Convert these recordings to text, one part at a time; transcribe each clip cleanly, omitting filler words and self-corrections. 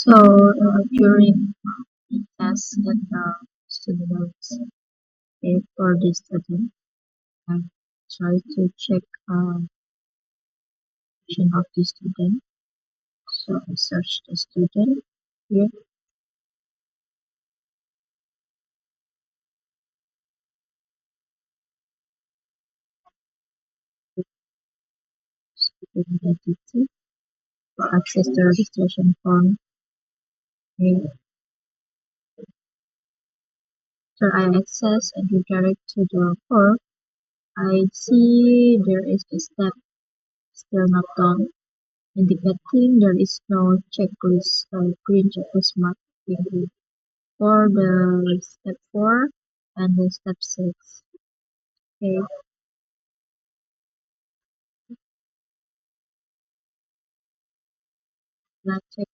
During tests and student loans, for the student, I try to check information of the student. So I search the student here, student identity, access the registration form. Okay. So I access and redirect to the form. I see there is a step still not done, indicating there is no checklist, green checklist mark for the step 4 and the step 6. Okay, let's check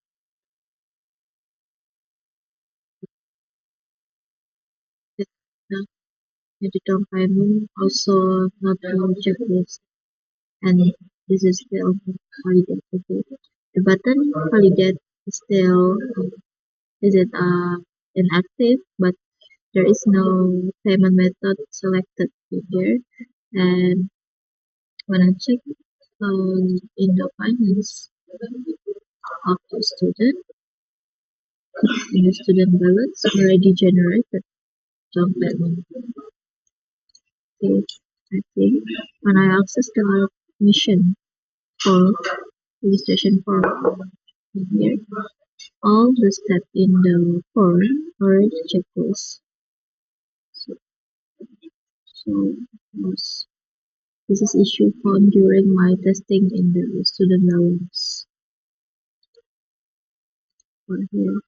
the digital payment, also not on checklist, and this is still validate. Okay. The button validate is still is it inactive, but there is no payment method selected here. And when I check in the finance of the student, in the student balance already generated job payment. Okay, I think when I access the admission for registration form here, all the steps in the form are checklist. So, so yes, this is issue found during my testing in the student loans for here.